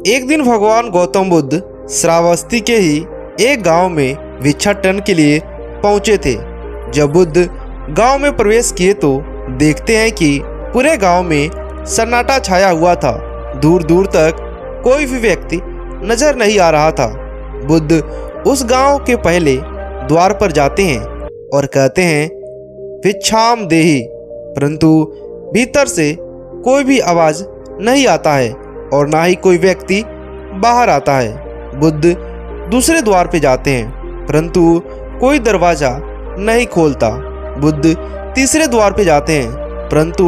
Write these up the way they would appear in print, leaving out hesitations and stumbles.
एक दिन भगवान गौतम बुद्ध श्रावस्ती के ही एक गांव में भिक्षाटन के लिए पहुंचे थे। जब बुद्ध गांव में प्रवेश किए तो देखते हैं कि पूरे गांव में सन्नाटा छाया हुआ था। दूर दूर तक कोई भी व्यक्ति नजर नहीं आ रहा था। बुद्ध उस गांव के पहले द्वार पर जाते हैं और कहते हैं भिक्षाम देहि, परंतु भीतर से कोई भी आवाज नहीं आता है और ना ही कोई व्यक्ति बाहर आता है। बुद्ध दूसरे द्वार पे जाते हैं परंतु कोई दरवाजा नहीं खोलता। बुद्ध तीसरे द्वार पे जाते हैं परंतु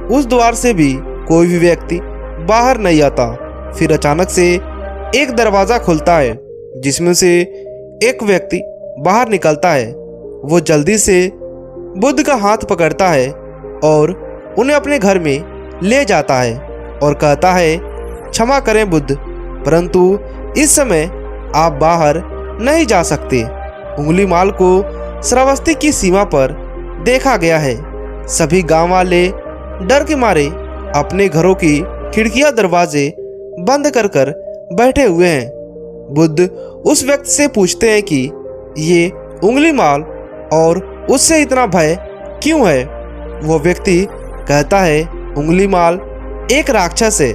उस द्वार से भी कोई भी व्यक्ति बाहर नहीं आता। फिर अचानक से एक दरवाज़ा खुलता है जिसमें से एक व्यक्ति बाहर निकलता है। वो जल्दी से बुद्ध का हाथ पकड़ता है और उन्हें अपने घर में ले जाता है और कहता है क्षमा करें बुद्ध, परंतु इस समय आप बाहर नहीं जा सकते। उंगलीमाल को श्रावस्ती की सीमा पर देखा गया है। सभी गांव वाले डर के मारे अपने घरों की खिड़कियां दरवाजे बंद कर कर बैठे हुए हैं। बुद्ध उस व्यक्ति से पूछते हैं कि ये उंगलीमाल और उससे इतना भय क्यों है। वो व्यक्ति कहता है उंगलीमाल एक राक्षस है।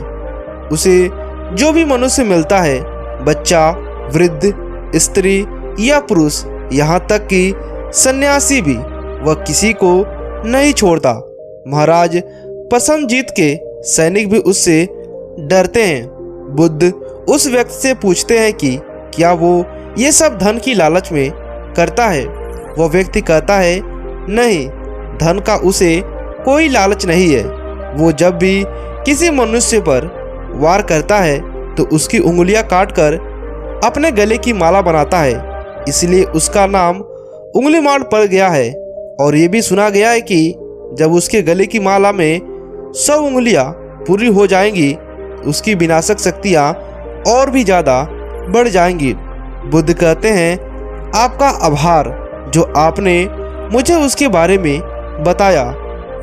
उसे जो भी मनुष्य मिलता है, बच्चा, वृद्ध, स्त्री या पुरुष, यहाँ तक कि सन्यासी भी, वह किसी को नहीं छोड़ता। महाराज पसंदजीत के सैनिक भी उससे डरते हैं। बुद्ध उस व्यक्ति से पूछते हैं कि क्या वो ये सब धन की लालच में करता है। वो व्यक्ति कहता है नहीं, धन का उसे कोई लालच नहीं है। वो जब भी किसी मनुष्य पर वार करता है तो उसकी उंगलियां काटकर अपने गले की माला बनाता है, इसलिए उसका नाम उंगलीमाल पड़ गया है। और ये भी सुना गया है कि जब उसके गले की माला में 100 उंगलियां पूरी हो जाएंगी, उसकी विनाशक शक्तियां और भी ज़्यादा बढ़ जाएंगी। बुद्ध कहते हैं आपका आभार जो आपने मुझे उसके बारे में बताया।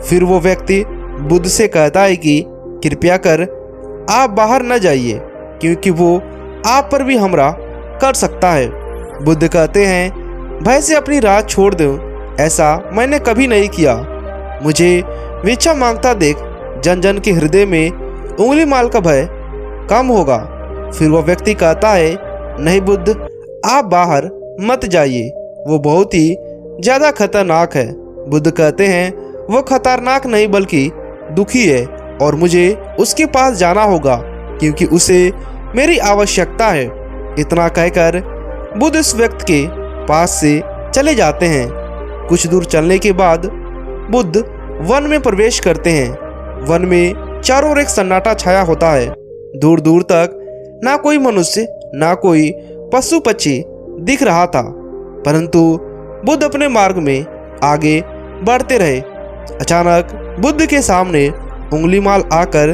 फिर वो व्यक्ति बुद्ध से कहता है कि कृपया कर आप बाहर न जाइए क्योंकि वो आप पर भी हमला कर सकता है। बुद्ध कहते हैं भय से अपनी राह छोड़ दो, ऐसा मैंने कभी नहीं किया। मुझे भिक्षा मांगता देख जन जन के हृदय में उंगलीमाल का भय कम होगा। फिर वह व्यक्ति कहता है नहीं बुद्ध, आप बाहर मत जाइए, वो बहुत ही ज़्यादा खतरनाक है। बुद्ध कहते हैं वो खतरनाक नहीं बल्कि दुखी है और मुझे उसके पास जाना होगा क्योंकि उसे मेरी आवश्यकता है। इतना कहकर बुद्ध इस व्यक्ति के पास से चले जाते हैं। कुछ दूर चलने के बाद बुद्ध वन में प्रवेश करते हैं। वन में चारों ओर एक सन्नाटा छाया होता है। दूर दूर तक ना कोई मनुष्य ना कोई पशु पक्षी दिख रहा था, परंतु बुद्ध अपने मार्ग में आगे बढ़ते रहे। अचानक बुद्ध के सामने उंगलीमाल आकर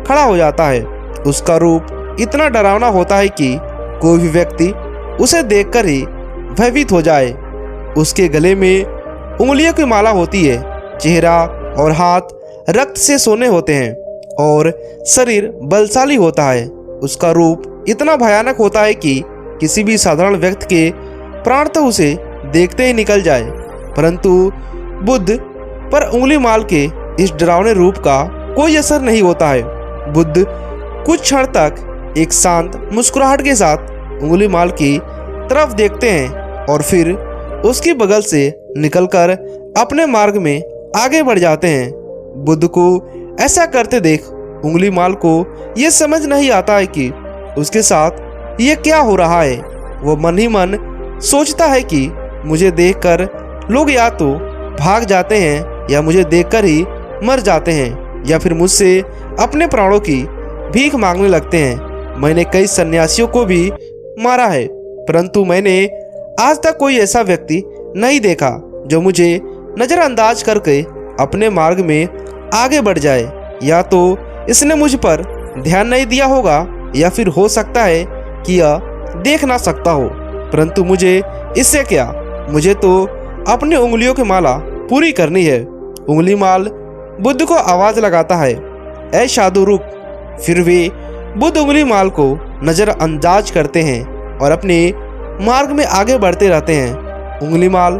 खड़ा हो जाता है। उसका रूप इतना डरावना होता है कि कोई भी व्यक्ति उसे देखकर ही भयभीत हो जाए। उसके गले में उंगलियों की माला होती है, चेहरा और हाथ रक्त से सोने होते हैं और शरीर बलशाली होता है। उसका रूप इतना भयानक होता है कि किसी भी साधारण व्यक्ति के प्राण तो उसे देखते ही निकल जाए, परंतु बुद्ध पर उंगलीमाल के इस डरावने रूप का कोई असर नहीं होता है। बुद्ध कुछ क्षण तक एक शांत मुस्कुराहट के साथ उंगलीमाल की तरफ देखते हैं और फिर उसके बगल से निकलकर अपने मार्ग में आगे बढ़ जाते हैं। बुद्ध को ऐसा करते देख उंगलीमाल को ये समझ नहीं आता है कि उसके साथ ये क्या हो रहा है। वो मन ही मन सोचता है कि मुझे देखकर लोग या तो भाग जाते हैं या मुझे देखकर ही मर जाते हैं या फिर मुझसे अपने प्राणों की भीख मांगने लगते हैं। मैंने कई सन्यासियों को भी मारा है, परंतु मैंने आज तक कोई ऐसा व्यक्ति नहीं देखा जो मुझे नज़रअंदाज करके अपने मार्ग में आगे बढ़ जाए। या तो इसने मुझ पर ध्यान नहीं दिया होगा या फिर हो सकता है कि यह देख ना सकता हो, परंतु मुझे इससे क्या, मुझे तो अपनी उंगलियों की माला पूरी करनी है। उंगलीमाल बुद्ध को आवाज़ लगाता है ऐ साधु रुक। फिर वे बुद्ध उंगलीमाल को नजरअंदाज करते हैं और अपने मार्ग में आगे बढ़ते रहते हैं। उंगलीमाल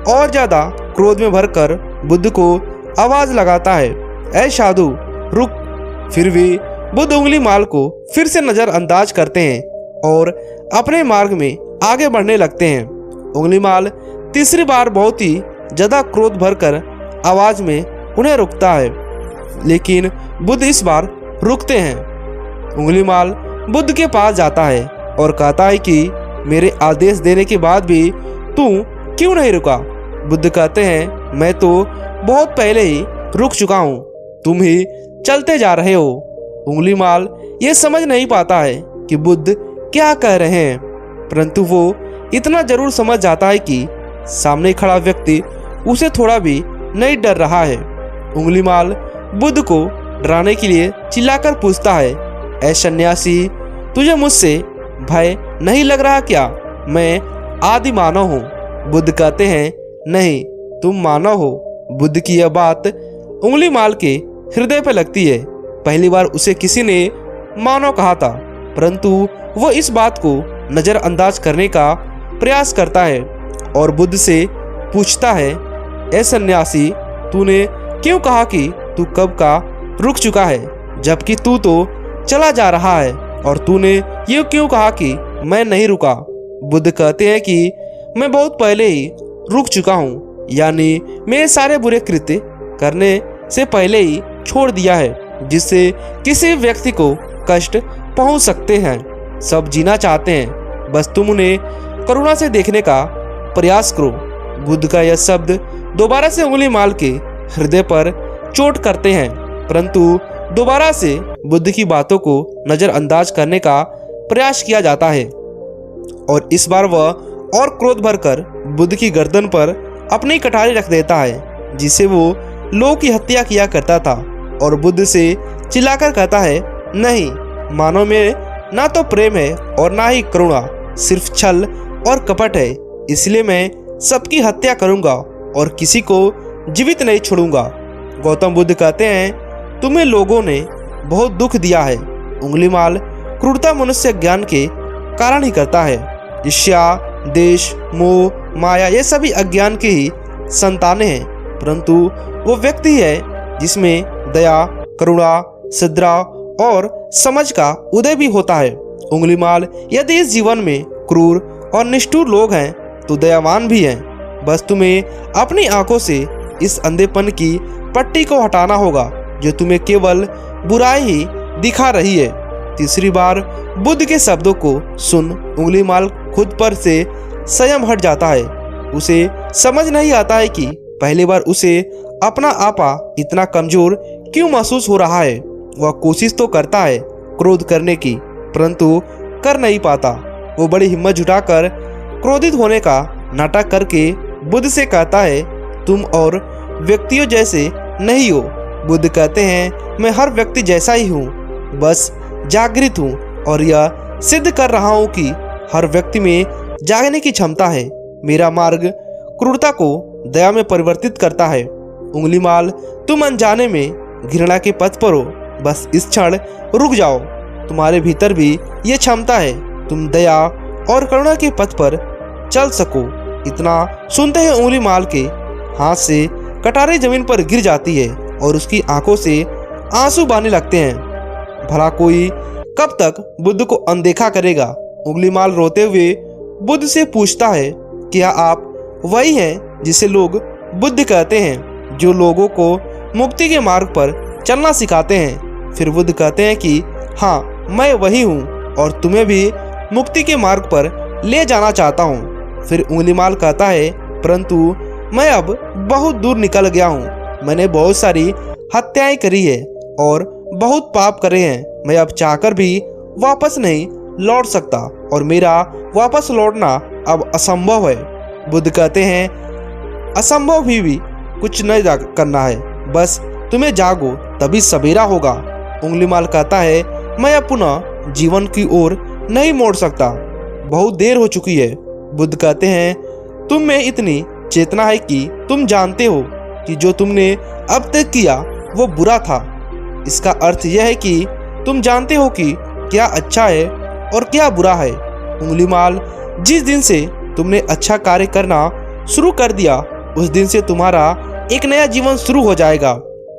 और ज्यादा क्रोध में भरकर बुद्ध को आवाज लगाता है, ऐ साधु रुक। फिर भी बुद्ध उंगलीमाल को फिर से नजरअंदाज करते हैं और अपने मार्ग में आगे बढ़ने लगते हैं। उंगलीमाल तीसरी बार बहुत ही ज्यादा क्रोध भरकर आवाज में उन्हें रोकता है, लेकिन बुद्ध इस बार रुकते हैं। उंगलीमाल बुद्ध के पास जाता है और कहता है कि मेरे आदेश देने के बाद भी तू क्यों नहीं रुका? बुद्ध कहते हैं, मैं तो बहुत पहले ही रुक चुका हूँ, तुम ही चलते जा रहे हो। उंगलीमाल ये समझ नहीं पाता है कि बुद्ध क्या कह रहे हैं, परंतु वो इतना जरूर समझ जाता है कि सामने खड़ा व्यक्ति उसे थोड़ा भी नहीं डर रहा है। उंगलीमाल बुद्ध को डराने के लिए चिल्लाकर पूछता है, ऐ सन्यासी तुझे मुझसे भय नहीं लग रहा क्या? मैं आदि मानव हूँ। बुद्ध कहते हैं, नहीं तुम मानव हो। बुद्ध की यह बात उंगलीमाल के हृदय पर लगती है। पहली बार उसे किसी ने मानव कहा था, परंतु वो इस बात को नजरअंदाज करने का प्रयास करता है और बुद्ध से पूछता है, ऐ सन्यासी तूने क्यों कहा कि तू कब का रुक चुका है, जबकि तू तो चला जा रहा है, और तूने ये क्यों कहा कि मैं नहीं रुका? बुद्ध कहते हैं कि मैं बहुत पहले ही रुक चुका हूँ, यानी मेरे सारे बुरे कृत्य करने से पहले ही छोड़ दिया है, जिससे किसी व्यक्ति को कष्ट पहुँच सकते हैं। सब जीना चाहते हैं, बस तुम उन्हें करुणा से देखने का प्रयास करो। बुद्ध का यह शब्द दोबारा से उंगलीमाल के हृदय पर चोट करते हैं, परंतु दोबारा से बुद्ध की बातों को नजरअंदाज करने का प्रयास किया जाता है और इस बार वह और क्रोध भरकर बुद्ध की गर्दन पर अपनी कटारी रख देता है, जिसे वो लोगों की हत्या किया करता था, और बुद्ध से चिल्लाकर कहता है, नहीं, मानव में ना तो प्रेम है और ना ही करुणा, सिर्फ छल और कपट है। इसलिए मैं सबकी हत्या करूंगा और किसी को जीवित नहीं छोड़ूंगा। गौतम बुद्ध कहते हैं, तुम्हें लोगों ने बहुत दुख दिया है। उंगलीमाल क्रूरता मनुष्य ज्ञान के कारण ही करता है। ईर्ष्या, देश, मोह, माया ये सभी अज्ञान की ही संतानें हैं, परंतु वो व्यक्ति है जिसमें दया, करुणा, सद्भाव और समझ का उदय भी होता है। उंगलीमाल यदि इस जीवन में क्रूर और निष्ठुर लोग हैं तो दयावान भी हैं। बस तुम्हें अपनी आंखों से इस अंधेपन की पट्टी को हटाना होगा जो तुम्हें केवल बुराई ही दिखा रही है। तीसरी बार बुद्ध के शब्दों को सुन उंगलीमाल खुद पर से संयम हट जाता है। उसे समझ नहीं आता है कि पहली बार उसे अपना आपा इतना कमजोर क्यों महसूस हो रहा है। वह कोशिश तो करता है क्रोध करने की, परंतु कर नहीं पाता। वो बड़ी हिम्मत जुटाकर क्रोधित होने का नाटक करके बुद्ध से कहता है, तुम और व्यक्तियों जैसे नहीं हो। बुद्ध कहते हैं, मैं हर व्यक्ति जैसा ही हूँ, बस जागृत हूँ और यह सिद्ध कर रहा हूँ कि हर व्यक्ति में जागने की क्षमता है। मेरा मार्ग क्रूरता को दया में परिवर्तित करता है। उंगलीमाल तुम अनजाने में घृणा के पथ पर हो, बस इस क्षण रुक जाओ। तुम्हारे भीतर भी ये क्षमता है, तुम दया और करुणा के पथ पर चल सको। इतना सुनते ही उंगलीमाल के हाथ से कटारी जमीन पर गिर जाती है और उसकी आंखों से आंसू बहने लगते हैं। भला कोई कब तक बुद्ध को अनदेखा करेगा? उंगलीमाल रोते हुए बुद्ध से पूछता है, क्या आप वही हैं जिसे लोग बुद्ध कहते हैं, जो लोगों को मुक्ति के मार्ग पर चलना सिखाते हैं? फिर बुद्ध कहते हैं कि हाँ, मैं वही हूँ और तुम्हें भी मुक्ति के मार्ग पर ले जाना चाहता हूँ। फिर उंगलीमाल कहता है, परंतु मैं अब बहुत दूर निकल गया हूँ। मैंने बहुत सारी हत्याएं करी है और बहुत पाप करे हैं। मैं अब चाहकर भी वापस नहीं लौट सकता और मेरा वापस लौटना अब असंभव है। बुद्ध कहते हैं, असंभव भी कुछ नहीं करना है, बस तुम्हें जागो तभी सवेरा होगा। उंगलीमाल कहता है, मैं अब पुनः जीवन की ओर नहीं मोड़ सकता, बहुत देर हो चुकी है। बुद्ध कहते हैं, तुम में इतनी चेतना है कि तुम जानते हो कि जो तुमने अब तक किया वो बुरा था। इसका अर्थ यह है कि तुम जानते हो कि क्या अच्छा है और क्या बुरा है। उंगलीमाल, जिस दिन से तुमने अच्छा कार्य करना शुरू कर दिया उस दिन से तुम्हारा एक नया जीवन शुरू हो जाएगा।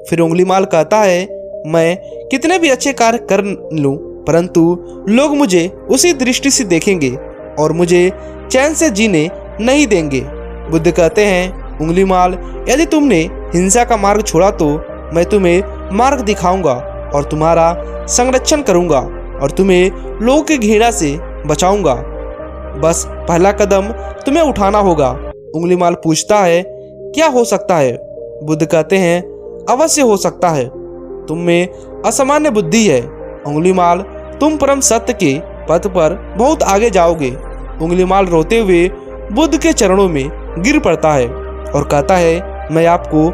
फिर उंगलीमाल कहता है, मैं कितने भी अच्छे कार्य कर लूं परंतु लोग मुझे उसी दृष्टि से देखेंगे और मुझे चैन से जीने नहीं देंगे। बुद्ध कहते हैं, उंगलीमाल, यदि तुमने हिंसा का मार्ग छोड़ा तो मैं तुम्हें मार्ग दिखाऊंगा और तुम्हारा संरक्षण करूंगा और तुम्हें लोगों की घृणा से बचाऊंगा। बस पहला कदम तुम्हें उठाना होगा। उंगलीमाल पूछता है, क्या हो सकता है? बुद्ध कहते हैं, अवश्य हो सकता है। तुम में असामान्य बुद्धि है उंगलीमाल, तुम परम सत्य के पथ पर बहुत आगे जाओगे। उंगलीमाल रोते हुए बुद्ध के चरणों में गिर पड़ता है और कहता है, मैं आपको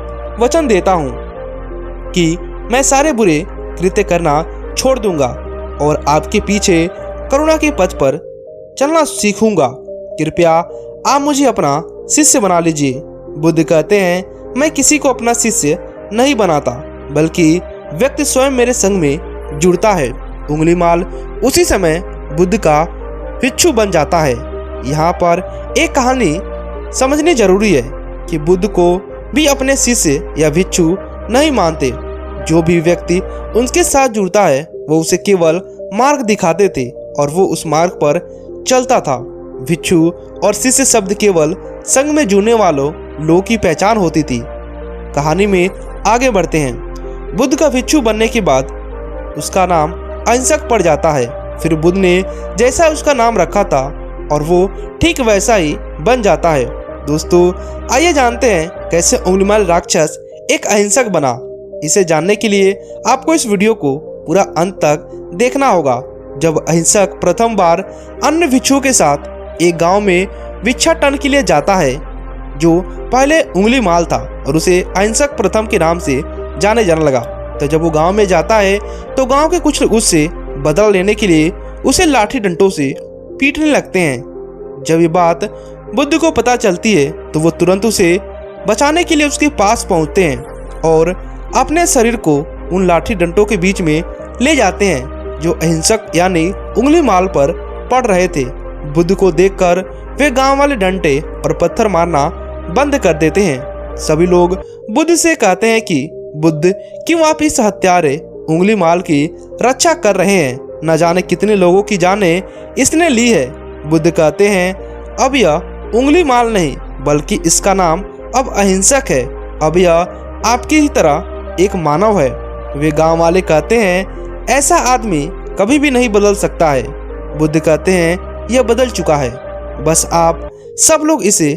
वचन देता हूँ कि मैं सारे बुरे कृत्य करना छोड़ दूंगा और आपके पीछे करुणा के पथ पर चलना सीखूंगा। कृपया आप मुझे अपना शिष्य बना लीजिए। बुद्ध कहते हैं, मैं किसी को अपना शिष्य नहीं बनाता बल्कि व्यक्ति स्वयं मेरे संग में जुड़ता है। उंगलीमाल उसी समय बुद्ध का भिक्षु बन जाता है। यहाँ पर एक कहानी समझनी जरूरी है कि बुद्ध को भी अपने शिष्य या भिक्षु नहीं मानते। जो भी व्यक्ति उनके साथ जुड़ता है वो उसे केवल मार्ग दिखाते थे और वो उस मार्ग पर चलता था। भिक्षु और शिष्य शब्द केवल संग में जुड़ने वालों लोगों की पहचान होती थी। कहानी में आगे बढ़ते हैं। बुद्ध का भिक्षु बनने के बाद उसका नाम अहिंसक पड़ जाता है। फिर बुद्ध ने जैसा उसका नाम रखा था और वो ठीक वैसा ही बन जाता है। दोस्तों, आइए जानते हैं कैसे उंगलीमाल राक्षस एक अहिंसक बना। इसे जानने के लिए आपको इस वीडियो को पूरा अंत तक देखना होगा। जब अहिंसक प्रथम बार अन्य भिक्षुओं के साथ एक गांव में भिक्षाटन के लिए जाता है जो पहले उंगलीमाल था और उसे अहिंसक प्रथम के नाम से जाने लगा। तो जब वो गांव में जाता है तो गांव के कुछ लोग उससे बदला लेने के लिए उसे लाठी डंडों से पीटने लगते हैं। जब ये बात बुद्ध को पता चलती है तो वो तुरंत उसे बचाने के लिए उसके पास पहुंचते हैं और अपने शरीर को उन लाठी डंडों के बीच में ले जाते हैं जो अहिंसक यानी उंगलीमाल पर पड़ रहे थे। बुद्ध को देखकर वे गांव वाले डंडे और पत्थर मारना बंद कर देते हैं। सभी लोग बुद्ध से कहते हैं कि बुद्ध, क्यों आप इस हत्यारे उंगलीमाल की रक्षा कर रहे हैं? न जाने कितने लोगों की जानें इसने ली है। बुद्ध कहते हैं, अब यह उंगलीमाल नहीं बल्कि इसका नाम अब अहिंसक है। अब यह आपकी ही तरह एक मानव है। वे गांव वाले कहते हैं, ऐसा आदमी कभी भी नहीं बदल सकता है। बुद्ध कहते हैं, यह बदल चुका है। बस आप सब लोग इसे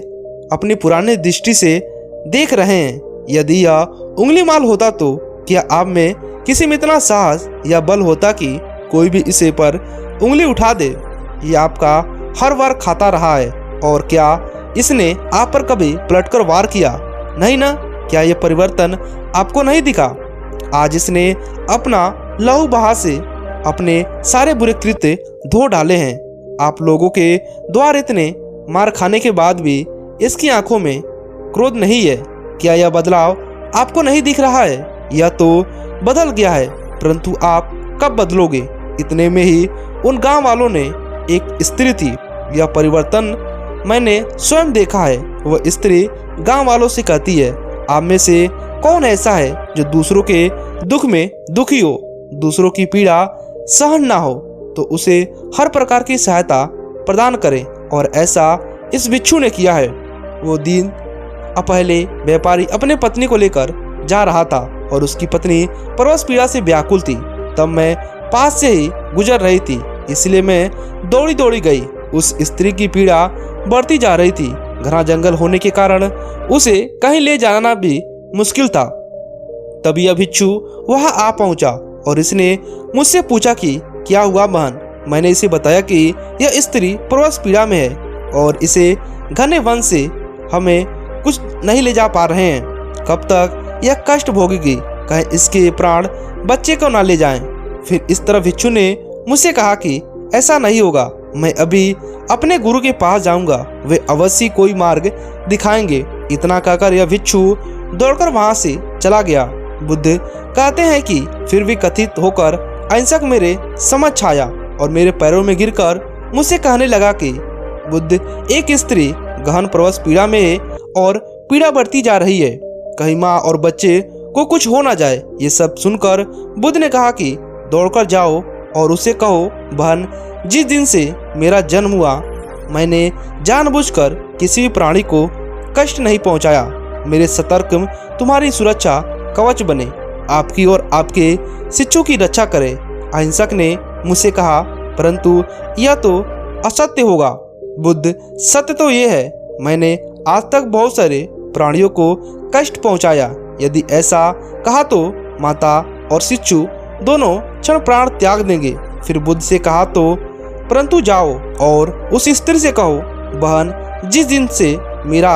अपनी पुरानी दृष्टि से देख रहे हैं। यदि यह उंगलीमाल होता तो क्या आप में किसी में इतना साहस या बल होता कि कोई भी इसे पर उंगली उठा दे? ये आपका हर वार खाता रहा है और क्या इसने आप पर कभी पलटकर वार किया? नहीं ना। क्या यह परिवर्तन आपको नहीं दिखा? आज इसने अपना लहू बहा से अपने सारे बुरे कृत्य धो डाले हैं। आप लोगों के द्वार इतने मार खाने के बाद भी इसकी आंखों में क्रोध नहीं है। क्या यह बदलाव आपको नहीं दिख रहा है? यह तो बदल गया है, परंतु आप कब बदलोगे? इतने में ही उन गांव वालों ने एक स्त्री थी। यह परिवर्तन मैंने स्वयं देखा है। वह स्त्री गांव वालों से कहती है, आप में से कौन ऐसा है जो दूसरों के दुख में दुखी हो, दूसरों की पीड़ा सहन ना हो तो उसे हर प्रकार की सहायता प्रदान करे। और ऐसा इस भिक्षु ने किया है। वो दिन पहले व्यापारी अपने पत्नी को लेकर जा रहा था और उसकी पत्नी परवश पीड़ा से व्याकुल थी। तब मैं पास से ही गुजर रही थी, इसलिए मैं दौड़ी दौड़ी गई। उस स्त्री की पीड़ा बढ़ती जा रही थी। घना जंगल होने के कारण उसे कहीं ले जाना भी मुश्किल था। तभी यह भिक्षु वहां आ पहुंचा और इसने मुझसे पूछा कि क्या हुआ बहन? मैंने इसे बताया कि यह स्त्री परवश पीड़ा में है और इसे घने वन से हमें कुछ नहीं ले जा पा रहे हैं। कब तक यह कष्ट भोगेगी? कहीं इसके प्राण बच्चे को ना ले जाएं। फिर इस तरह भिक्षु ने मुझसे कहा कि ऐसा नहीं होगा, मैं अभी अपने गुरु के पास जाऊंगा, वे अवश्य कोई मार्ग दिखाएंगे। इतना कहकर यह भिक्षु दौड़कर वहां से चला गया। बुद्ध कहते हैं कि फिर भी कथित होकर अहिंसक मेरे समझ छाया और मेरे पैरों में गिरकर मुझसे कहने लगा कि बुद्ध, एक स्त्री गहन प्रवश पीड़ा में है और पीड़ा बढ़ती जा रही है, कहीं माँ और बच्चे को कुछ हो ना जाए। ये सब सुनकर बुद्ध ने कहा कि दौड़कर जाओ और उसे कहो, बहन, जिस दिन से मेरा जन्म हुआ मैंने जानबूझकर किसी भी प्राणी को कष्ट नहीं पहुंचाया। मेरे सतर्क तुम्हारी सुरक्षा कवच बने, आपकी और आपके शिष्यों की रक्षा करे। अहिंसक ने मुझसे कहा, परंतु यह तो असत्य होगा। बुद्ध, सत्य तो ये है, मैंने आज तक बहुत सारे प्राणियों को कष्ट पहुंचाया। यदि ऐसा कहा तो माता और शिशु दोनों क्षण प्राण त्याग देंगे। फिर बुद्ध से कहा तो, परंतु जाओ और उस स्त्री से कहो, बहन, जिस दिन से मेरा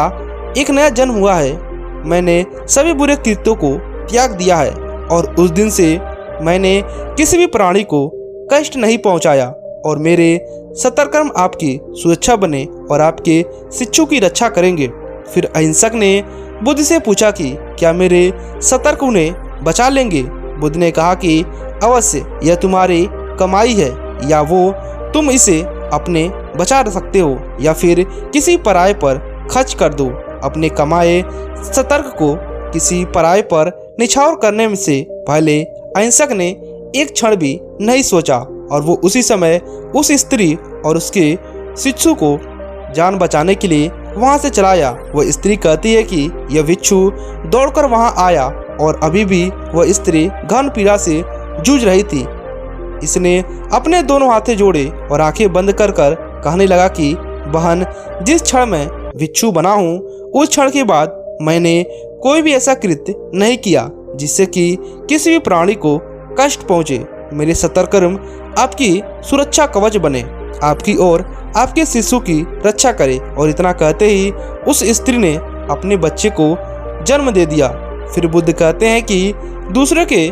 एक नया जन्म हुआ है मैंने सभी बुरे कृत्यों को त्याग दिया है और उस दिन से मैंने किसी भी प्राणी को कष्ट नहीं पहुंचाया और मेरे सतर्कर्म आपकी सुरक्षा बने और आपके शिष्यों की रक्षा करेंगे। फिर अहिंसक ने बुद्ध से पूछा कि क्या मेरे सतर्क उन्हें बचा लेंगे। बुद्ध ने कहा कि अवश्य, यह तुम्हारी कमाई है, या वो तुम इसे अपने बचा सकते हो या फिर किसी पराये पर खर्च कर दो। अपने कमाए सतर्क को किसी पराये पर निछावर करने से पहले अहिंसक ने एक क्षण भी नहीं सोचा और वो उसी समय उस स्त्री और उसके शिशु को जान बचाने के लिए वहां से चला आया। वह स्त्री कहती है कि यह बिच्छू दौड़कर वहां आया और अभी भी वह स्त्री गहन पीड़ा से जूझ रही थी। इसने अपने दोनों हाथे जोड़े और आंखें बंद कर कहने लगा कि बहन, जिस क्षण मैं बिच्छू बना हूँ उस क्षण के बाद मैंने कोई भी ऐसा कृत्य नहीं किया जिससे कि किसी भी प्राणी को कष्ट पहुँचे। मेरे सतर्कर्म आपकी सुरक्षा कवच बने, आपकी और आपके शिशु की रक्षा करे। और इतना कहते ही उस स्त्री ने अपने बच्चे को जन्म दे दिया। फिर बुद्ध कहते हैं कि दूसरे के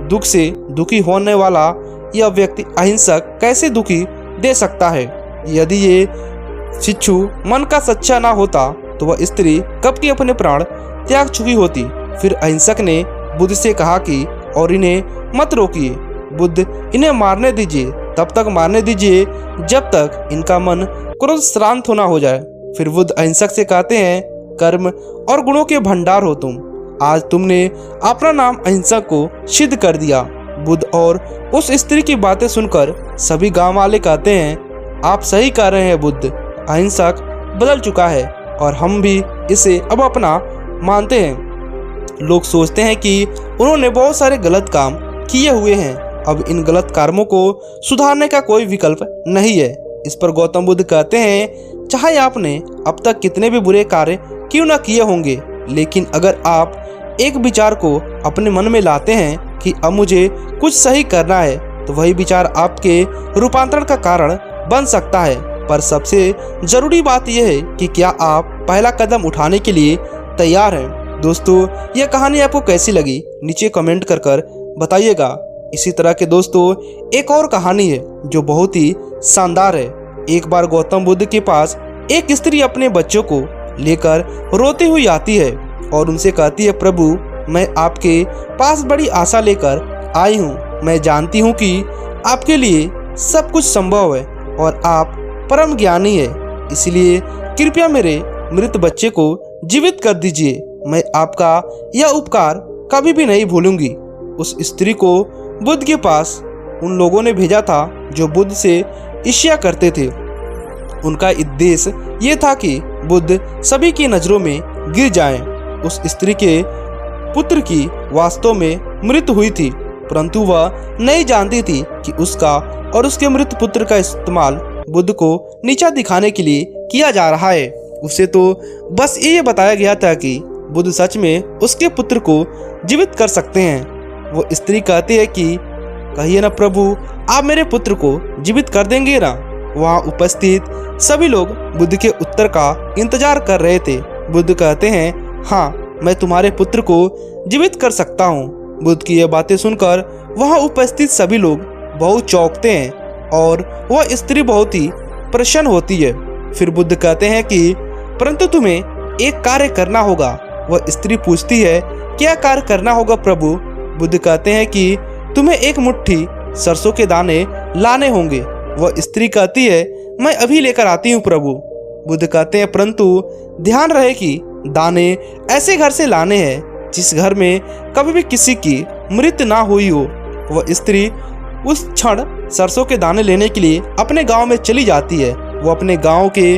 दुख से दुखी होने वाला यह व्यक्ति अहिंसक कैसे दुखी दे सकता है। यदि ये शिशु मन का सच्चा ना होता तो वह स्त्री कब की अपने प्राण त्याग चुकी होती। फिर अहिंसक ने बुद्ध से कहा कि और इन्हें मत रोकिए बुद्ध, इन्हें मारने दीजिए, तब तक मारने दीजिए जब तक इनका मन क्रोध शांत होना हो जाए। फिर बुद्ध अहिंसक से कहते हैं, कर्म और गुणों के भंडार हो तुम, आज तुमने अपना नाम अहिंसक को सिद्ध कर दिया। बुद्ध और उस स्त्री की बातें सुनकर सभी गांव वाले कहते हैं, आप सही कह रहे हैं बुद्ध, अहिंसक बदल चुका है और हम भी इसे अब अपना मानते हैं। लोग सोचते हैं कि उन्होंने बहुत सारे गलत काम किए हुए हैं, अब इन गलत कर्मों को सुधारने का कोई विकल्प नहीं है। इस पर गौतम बुद्ध कहते हैं, चाहे आपने अब तक कितने भी बुरे कार्य क्यों न किए होंगे, लेकिन अगर आप एक विचार को अपने मन में लाते हैं कि अब मुझे कुछ सही करना है, तो वही विचार आपके रूपांतरण का कारण बन सकता है। पर सबसे जरूरी बात यह है कि क्या आप पहला कदम उठाने के लिए तैयार हैं। दोस्तों, यह कहानी आपको कैसी लगी नीचे कमेंट कर बताइएगा। इसी तरह के दोस्तों एक और कहानी है जो बहुत ही शानदार है। एक बार गौतम बुद्ध के पास एक स्त्री अपने बच्चों को लेकर रोती हुई आती है और उनसे कहती है, प्रभु, मैं आपके पास बड़ी आशा लेकर आई हूँ। मैं जानती हूँ कि आपके लिए सब कुछ संभव है और आप परम ज्ञानी है, इसलिए कृपया मेरे मृत बच्चे को जीवित कर दीजिए। मैं आपका यह उपकार कभी भी नहीं भूलूंगी। उस स्त्री को बुद्ध के पास उन लोगों ने भेजा था जो बुद्ध से ईर्ष्या करते थे। उनका उद्देश्य ये था कि बुद्ध सभी की नज़रों में गिर जाएं। उस स्त्री के पुत्र की वास्तव में मृत्यु हुई थी, परंतु वह नहीं जानती थी कि उसका और उसके मृत पुत्र का इस्तेमाल बुद्ध को नीचा दिखाने के लिए किया जा रहा है। उसे तो बस ये बताया गया था कि बुद्ध सच में उसके पुत्र को जीवित कर सकते हैं। वो स्त्री कहती है कि कहिए ना प्रभु, आप मेरे पुत्र को जीवित कर देंगे ना। वहाँ उपस्थित सभी लोग बुद्ध के उत्तर का इंतजार कर रहे थे। बुद्ध कहते हैं, हाँ, मैं तुम्हारे पुत्र को जीवित कर सकता हूँ। बुद्ध की यह बातें सुनकर वहाँ उपस्थित सभी लोग बहुत चौंकते हैं और वह स्त्री बहुत ही प्रसन्न होती है। फिर बुद्ध कहते हैं कि परंतु तुम्हें एक कार्य करना होगा। वह स्त्री पूछती है, क्या कार्य करना होगा प्रभु। बुद्ध कहते हैं कि तुम्हें एक मुट्ठी सरसों के दाने लाने होंगे। वह स्त्री कहती है, मैं अभी लेकर आती हूँ प्रभु। बुद्ध कहते हैं, परंतु ध्यान रहे कि दाने ऐसे घर से लाने हैं जिस घर में कभी भी किसी की मृत्यु ना हुई हो। वह स्त्री उस क्षण सरसों के दाने लेने के लिए अपने गांव में चली जाती है। वो अपने गांव के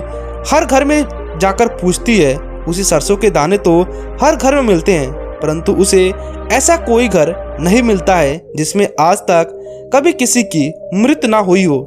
हर घर में जाकर पूछती है। उसे सरसों के दाने तो हर घर में मिलते हैं, परंतु उसे ऐसा कोई घर नहीं मिलता है जिसमें आज तक कभी किसी की मृत्यु ना हुई हो।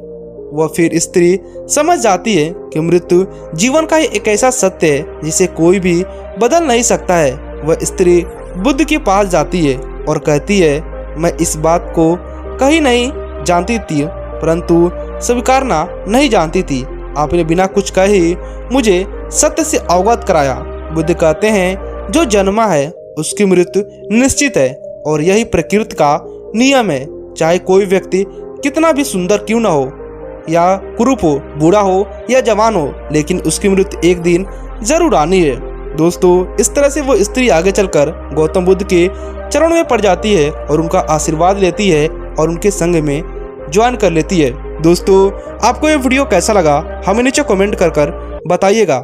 वह फिर स्त्री समझ जाती है कि मृत्यु जीवन का एक ऐसा सत्य है जिसे कोई भी बदल नहीं सकता है। वह स्त्री बुद्ध के पास जाती है और कहती है, मैं इस बात को कहीं नहीं जानती थी, परंतु स्वीकारना नहीं जानती थी। आपने बिना कुछ कहे मुझे सत्य से अवगत कराया। बुद्ध कहते हैं, जो जन्मा है उसकी मृत्यु निश्चित है और यही प्रकृति का नियम है। चाहे कोई व्यक्ति कितना भी सुंदर क्यों न हो, या कुरूप हो, बूढ़ा हो या जवान हो, लेकिन उसकी मृत्यु एक दिन जरूर आनी है। दोस्तों, इस तरह से वो स्त्री आगे चलकर गौतम बुद्ध के चरणों में पड़ जाती है और उनका आशीर्वाद लेती है और उनके संग में ज्वाइन कर लेती है। दोस्तों, आपको ये वीडियो कैसा लगा हमें नीचे कमेंट कर बताइएगा